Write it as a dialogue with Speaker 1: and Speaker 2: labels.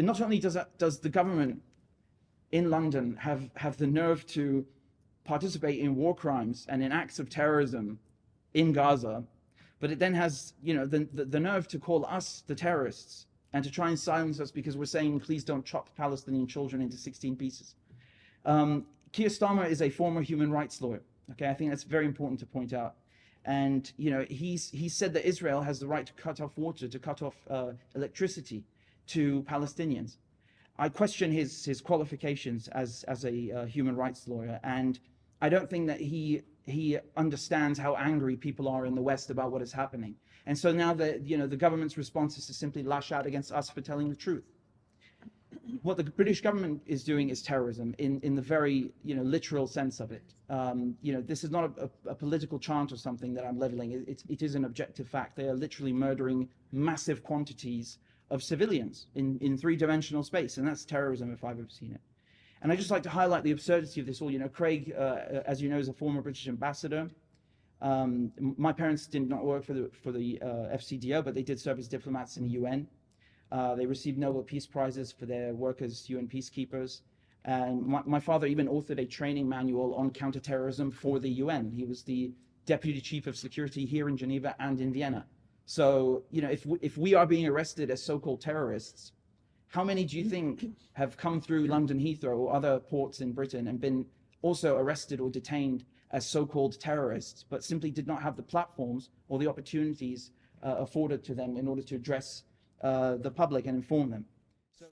Speaker 1: not only does the government in London have the nerve to participate in war crimes and in acts of terrorism in Gaza, but it then has, you know, the nerve to call us the terrorists and to try and silence us because we're saying, please don't chop Palestinian children into 16 pieces. Keir Starmer is a former human rights lawyer. Okay, I think that's very important to point out. And, you know, he said that Israel has the right to cut off water, to cut off electricity to Palestinians. I question his qualifications as a human rights lawyer, and I don't think that he understands how angry people are in the West about what is happening. And so now that, you know, the government's response is to simply lash out against us for telling the truth. What the British government is doing is terrorism in the very, you know, literal sense of it. You know, this is not a political chant or something that I'm leveling. It is an objective fact. They are literally murdering massive quantities of civilians in three-dimensional space, and that's terrorism if I've ever seen it. And I'd just like to highlight the absurdity of this all. You know, Craig, as you know, is a former British ambassador. My parents did not work for the FCDO, but they did serve as diplomats in the UN. They received Nobel Peace Prizes for their work as UN peacekeepers. And my father even authored a training manual on counterterrorism for the UN. He was the Deputy Chief of Security here in Geneva and in Vienna. So, you know, if we are being arrested as so-called terrorists, how many do you think have come through London Heathrow or other ports in Britain and been also arrested or detained as so-called terrorists, but simply did not have the platforms or the opportunities afforded to them in order to address the public and inform them? So